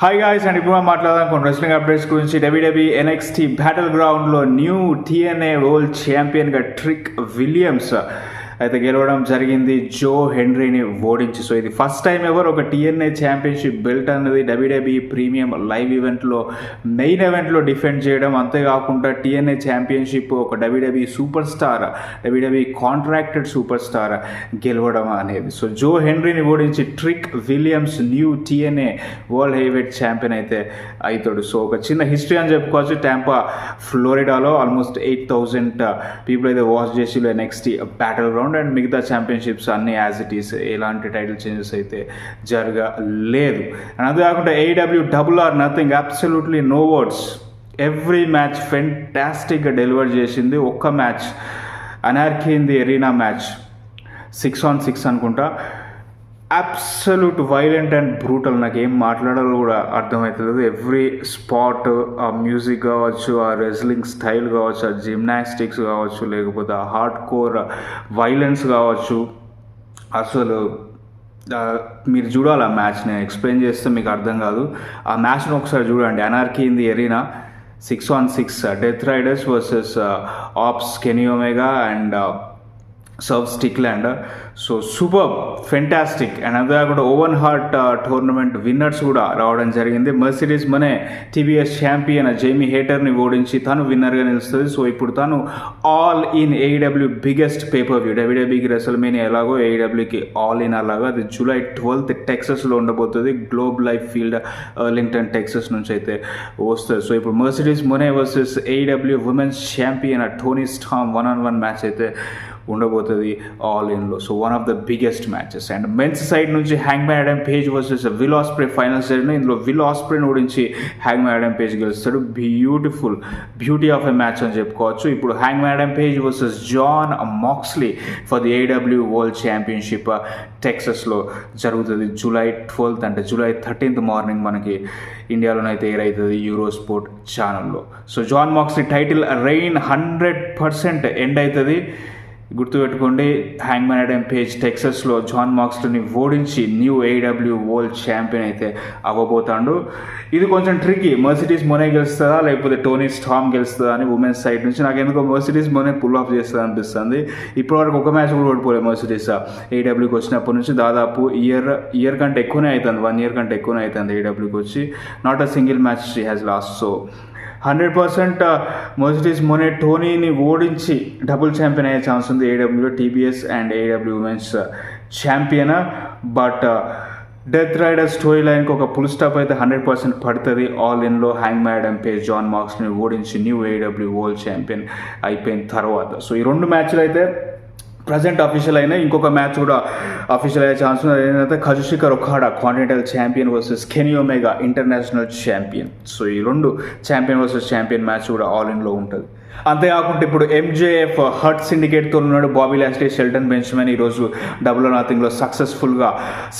Hi guys and ఇప్పుడు మనం మాట్లాడదాం కొన్ని రెస్లింగ్ అప్డేట్స్ గురించి. WWE NXT బ్యాటిల్ గ్రౌండ్లో న్యూ TNA వరల్డ్ ఛాంపియన్గా ట్రిక్ విలియమ్స్ అయితే గెలవడం జరిగింది జో హెన్రీని ఓడించి. సో ఇది ఫస్ట్ టైం ఎవరు ఒక TNA ఛాంపియన్షిప్ బెల్ట్ అనేది WWE ప్రీమియం లైవ్ ఈవెంట్లో మెయిన్ ఈవెంట్లో డిఫెండ్ చేయడం. అంతేకాకుండా TNA ఛాంపియన్షిప్ ఒక WWE super star, WWE contracted super star గెలవడం అనేది. సో జో హెన్రీని ఓడించి trick Williams new TNA world heavyweight champion అయితే అవుతాడు. సో ఒక చిన్న హిస్టరీ అని చెప్పుకోవచ్చు. టాంపా ఫ్లోరిడాలో ఆల్మోస్ట్ 8,000 పీపుల్ అయితే వాచ్ చేసి NXT బ్యాటిల్ గ్రౌండ్ అండ్ మిగతా ఛాంపియన్షిప్స్ అన్ని యాజ్ ఇట్ ఈస్, ఎలాంటి టైటిల్ చేంజెస్ అయితే జరగలేదు. అండ్ అదే కాకుండా AEW double or nothing, absolutely no words. Every match ఫెంటాస్టిక్గా డెలివర్ చేసింది. ఒక్క match anarchy in the arena match 6on6 అనుకుంటా, అబ్సల్యూట్ వైలెంట్ అండ్ బ్రూటల్. నాకు ఏం మాట్లాడాలో కూడా అర్థమవుతుంది. ఎవ్రీ స్పాట్, ఆ మ్యూజిక్ కావచ్చు, ఆ రెజ్లింగ్ స్టైల్ కావచ్చు, ఆ జిమ్నాస్టిక్స్ కావచ్చు, లేకపోతే ఆ హార్డ్ కోర్ వైలెన్స్ కావచ్చు, అసలు మీరు చూడాలి ఆ మ్యాచ్. నేను ఎక్స్ప్లెయిన్ చేస్తే మీకు అర్థం కాదు. ఆ మ్యాచ్ను ఒకసారి చూడండి. Anarchy in the arena 6on6 death riders versus Opps Kenny Omega and Swerve Strickland. So super fantastic. And అదే కూడా ఓవెన్ హార్ట్ టోర్నమెంట్ విన్నర్స్ కూడా రావడం జరిగింది. మర్సిడీస్ మనే TBS ఛాంపియన్ జైమీ హేటర్ని ఓడించి తను విన్నర్గా నిలుస్తుంది. సో ఇప్పుడు తను all in AEW biggest pay per view. WWEకి రెసల్మేనియా ఎలాగో AEWకి ఆల్ ఇన్ అలాగా అది July 12th టెక్సస్లో ఉండబోతుంది. Globe Life Field Arlington Texas నుంచి అయితే వస్తుంది. సో ఇప్పుడు Mercedes Mone versus AEW women's champion Toni Storm 1-on-1 match అయితే ఉండబోతుంది ఆల్ ఇన్లో. So one of the biggest matches. And men's side నుంచి Hangman Adam Page versus Will Ospreay finals జరిగినాయి. ఇందులో విల్ ఆస్ప్రేని ఓడించి హ్యాంగ్మ్యాన్ ఆడమ్ పేజ్ గెలుస్తాడు. Beauty of a match అని చెప్పుకోవచ్చు. ఇప్పుడు Hangman Adam Page versus Jon Moxley for the AEW world championship టెక్సస్లో జరుగుతుంది July 12th. అంటే July 13th మార్నింగ్ మనకి ఇండియాలోనైతే ఎయిర్ అవుతుంది యూరోస్పోర్ట్ ఛానల్లో. So John Moxley title reign 100% end అవుతుంది. గుర్తుపెట్టుకోండి, హ్యాంగ్మ్యాన్ ఆడమ్ పేజ్ టెక్సస్లో జాన్ మాక్స్లీని ఓడించి న్యూ AEW వరల్డ్ ఛాంపియన్ అయితే అవ్వబోతాడు. ఇది కొంచెం ట్రిక్కీ. మర్సిడీస్ మొనే గెలుస్తుందా లేకపోతే టోనీ స్టార్మ్ గెలుస్తుందా అని ఉమెన్స్ సైడ్ నుంచి నాకు ఎందుకో మర్సిడీస్ మొనే పుల్ ఆఫ్ చేస్తుంది అనిపిస్తుంది. ఇప్పటివరకు ఒక మ్యాచ్ కూడా ఓడిపోలేదు మర్సిడీస్ AEWకి వచ్చినప్పటి నుంచి. దాదాపు ఇయర్ కంటే ఎక్కువనే అవుతుంది, 1 year కంటే ఎక్కువనే అవుతుంది AEWకి వచ్చి. Not a single match she has lost. So 100% Mercedes Mone టోనీని ఓడించి డబుల్ ఛాంపియన్ అయ్యే ఛాన్స్ ఉంది AEWలో. TBS and AEW women's champion. But death rider story లైన్కి ఒక ఫుల్ స్టాప్ అయితే 100% పడుతుంది ఆల్ ఇన్లో. హ్యాంగ్మ్యాన్ ఆడమ్ పేజ్ జాన్ మాక్స్ని ఓడించి న్యూ AEW వరల్డ్ ఛాంపియన్ అయిపోయిన తర్వాత. సో ఈ 2 మ్యాచ్లు అయితే ప్రజెంట్ అఫీషియల్ అయినా. ఇంకొక మ్యాచ్ కూడా అఫీషియల్ అయ్యే ఛాన్స్ ఉంది. ఏంటంటే Kazuchika Okada Continental champion versus Kenny Omega International champion. So ఈ 2 ఛాంపియన్ వర్సెస్ ఛాంపియన్ మ్యాచ్ కూడా ఆల్ ఇన్లో ఉంటుంది. అంతేకాకుండా ఇప్పుడు MJF హర్ట్ సిండికేట్తో ఉన్నాడు. బాబీ లాస్లీ, షెల్టన్ బెంచమెన్ ఈరోజు డబుల్ ఆర్ నథింగ్లో సక్సెస్ఫుల్గా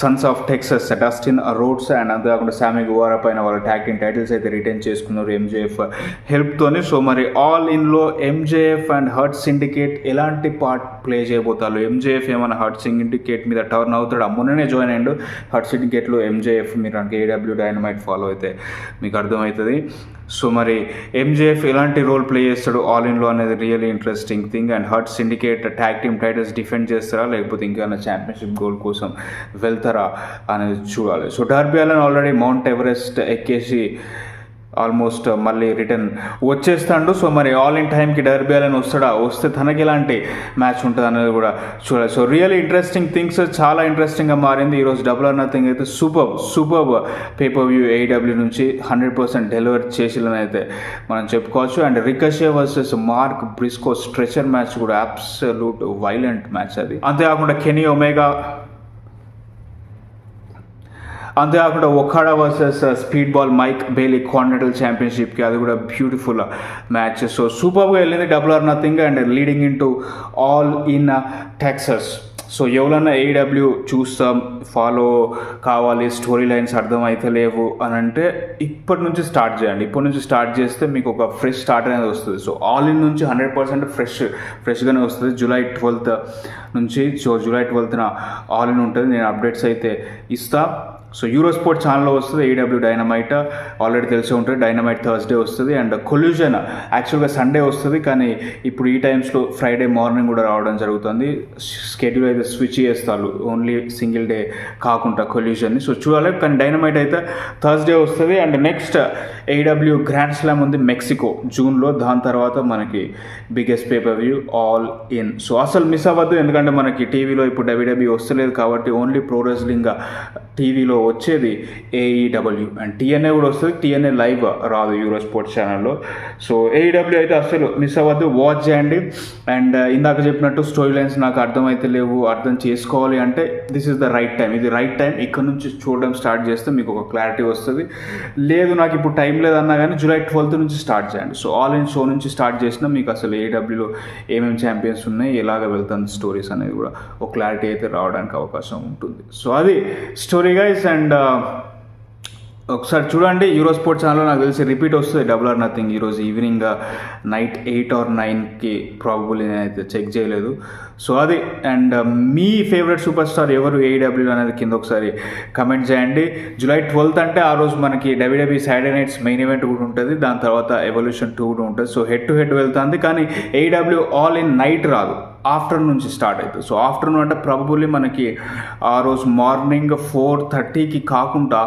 Sons of Texas Dustin Rhodes and అంతేకాకుండా సామీ గువారా పైన వాళ్ళ ట్యాగ్ టీమ్ టైటిల్స్ అయితే రిటైన్ చేసుకున్నారు MJF హెల్ప్తోని. సో మరి ఆల్ ఇన్లో MJF అండ్ హర్ట్ సిండికేట్ ఎలాంటి పార్ట్ ప్లే చేయబోతారు? MJF ఏమైనా హర్ట్ సిండికేట్ మీద టర్న్ అవుతాడు? మొన్ననే జాయిన్ అయ్యిండు హర్ట్ సిండికేట్లో MJF. మీరు అంటే AEW డైనమైట్ ఫాలో అయితే మీకు అర్థమవుతుంది. సో మరి MJF ఎలాంటి రోల్ ప్లే చేస్తాడు ఆల్ ఇన్లో అనేది really interesting thing. And hurt syndicate tag team titles defend చేస్తారా లేకపోతే ఇంకేమైనా ఛాంపియన్షిప్ గోల్ కోసం వెళ్తారా అనేది చూడాలి. So Darby Allin already Mount Everest ఎక్కేసి ఆల్మోస్ట్ మళ్ళీ రిటర్న్ వచ్చేస్తాడు. సో మరి ఆల్ ఇన్ టైంకి డర్బీ అలన్ వస్తాడా, వస్తే తనకి ఎలాంటి మ్యాచ్ ఉంటుంది అనేది కూడా చూడాలి. సో రియల్లీ ఇంట్రెస్టింగ్ థింగ్స్ చాలా ఇంట్రెస్టింగ్గా మారింది. ఈరోజు డబుల్ ఆర్ నథింగ్ అయితే సూపర్ పేపర్ వ్యూ AEW నుంచి 100% డెలివర్ చేసిలని అయితే మనం చెప్పుకోవచ్చు. And Ricochet versus Mark Briscoe stretcher match కూడా అబ్సల్యూట్ వైలెంట్ మ్యాచ్ అది. అంతేకాకుండా కెనీ ఒమేగా, అంతేకాకుండా Okada versus speedball Mike Bailey Continental ఛాంపియన్షిప్కి అది కూడా బ్యూటిఫుల్ మ్యాచ్. సో సూపర్గా వెళ్ళింది double or nothing and leading in to all in Texas. So ఎవరన్నా AEW చూస్తాం, ఫాలో కావాలి, స్టోరీ లైన్స్ అర్థమవుతలేవు అని అంటే ఇప్పటి నుంచి స్టార్ట్ చేయండి. ఇప్పటి నుంచి స్టార్ట్ చేస్తే మీకు ఒక ఫ్రెష్ స్టార్ట్ అనేది వస్తుంది. సో ఆల్ ఇన్ నుంచి 100% ఫ్రెష్గానే వస్తుంది July 12th నుంచి. So July 12th all in ఉంటుంది. నేను అప్డేట్స్ అయితే ఇస్తా. సో యూరోస్పోర్ట్ ఛానల్లో వస్తుంది ఏడబ్ల్యూ డైనమైట్, ఆల్రెడీ తెలిసి ఉంటుంది. డైనమైట్ థర్స్డే వస్తుంది అండ్ కొల్యూజన్ యాక్చువల్గా సండే వస్తుంది, కానీ ఇప్పుడు ఈ టైమ్స్లో ఫ్రైడే మార్నింగ్ కూడా రావడం జరుగుతుంది. స్కెడ్యూల్ అయితే స్విచ్ చేస్తారు, ఓన్లీ సింగిల్ డే కాకుండా కొల్యూజన్ని. సో చూడాలి, కానీ డైనమైట్ అయితే థర్స్డే వస్తుంది. అండ్ నెక్స్ట్ ఏడబ్ల్యూ గ్రాండ్ స్లామ్ ఉంది మెక్సికో జూన్లో, దాని తర్వాత మనకి biggest pay per view all in. So అసలు మిస్ అవ్వద్దు, ఎందుకంటే మనకి టీవీలో ఇప్పుడు డబ్ల్యూడబ్ల్యూ వస్తలేదు కాబట్టి ఓన్లీ ప్రో రెజ్లింగ్ టీవీలో వచ్చేది ఏఈడబ్ల్యూ అండ్ టీఎన్ఏ కూడా వస్తుంది. టీఎన్ఏ లైవ్ రాదు యూరోస్పోర్ట్స్ ఛానల్లో. సో ఏఈడబ్ల్యూ అయితే అసలు మిస్ అవ్వద్దు, వాచ్ చేయండి. అండ్ ఇందాక చెప్పినట్టు స్టోరీ లైన్స్ నాకు అర్థమైతే లేవు, అర్థం చేసుకోవాలి అంటే this is the right time, ఇది రైట్ టైం. ఇక్కడ నుంచి చూడడం స్టార్ట్ చేస్తే మీకు ఒక క్లారిటీ వస్తుంది. లేదు నాకు ఇప్పుడు టైం లేదన్నా కానీ జూలై 12th నుంచి స్టార్ట్ చేయండి. సో ఆల్ ఇన్ షో నుంచి స్టార్ట్ చేసినా మీకు అసలు ఏడబ్ల్యూలో ఏమేమి ఛాంపియన్స్ ఉన్నాయి, ఎలాగ వెళ్తుంది స్టోరీస్ అనేది కూడా ఒక క్లారిటీ అయితే రావడానికి అవకాశం ఉంటుంది. సో అది స్టోరీ గైస్. అండ్ ఒకసారి చూడండి యూరోస్పోర్ట్ ఛానల్లో, నాకు తెలిసి రిపీట్ వస్తుంది డబుల్ ఆర్ నథింగ్ ఈరోజు ఈవినింగ్ నైట్ 8 or 9కి ప్రాబబుల్లీ, నేనైతే చెక్ చేయలేదు. సో అది. And me favourite super star ఎవరు ఏఈడబ్ల్యూ అనేది కింద ఒకసారి కమెంట్ చేయండి. జూలై 12th అంటే ఆ రోజు మనకి WW Saturday nights main event కూడా ఉంటుంది, దాని తర్వాత ఎవల్యూషన్ 2 కూడా ఉంటుంది. సో హెడ్ టు హెడ్ వెళ్తుంది, కానీ ఏఈడబ్ల్యూ ఆల్ ఇన్ నైట్ రాదు, ఆఫ్టర్నూన్ నుంచి స్టార్ట్ అవుతుంది. సో ఆఫ్టర్నూన్ అంటే ప్రాబబుల్లీ మనకి ఆ రోజు మార్నింగ్ 4:30కి కాకుండా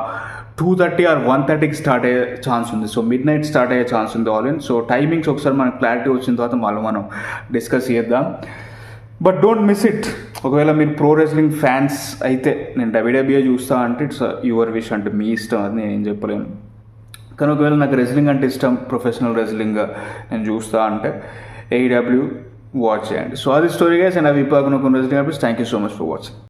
2:30 or 1:30కి స్టార్ట్ అయ్యే ఛాన్స్ ఉంది. సో మిడ్ నైట్ స్టార్ట్ అయ్యే ఛాన్స్ ఉంది ఆల్ ఇన్. సో టైమింగ్స్ ఒకసారి మనకు క్లారిటీ వచ్చిన తర్వాత మళ్ళీ మనం డిస్కస్ చేద్దాం. But don't miss it. ఒకవేళ మీరు ప్రో రెజ్లింగ్ ఫ్యాన్స్ అయితే, నేను డబ్ల్యూడబ్ల్యూఏ చూస్తా అంటే ఇట్స్ యువర్ విష్, అంటే మీ ఇష్టం, అది నేను ఏం చెప్పలేను. కానీ ఒకవేళ నాకు రెజ్లింగ్ అంటే ఇష్టం, ప్రొఫెషనల్ రెజ్లింగ్ నేను చూస్తా అంటే ఏఈడబ్ల్యూ వాచ్ చేయండి. సో అది స్టోరీ గైస్. అండ్ అవి కొన్ని wrestling updates. Thank you so much for watching.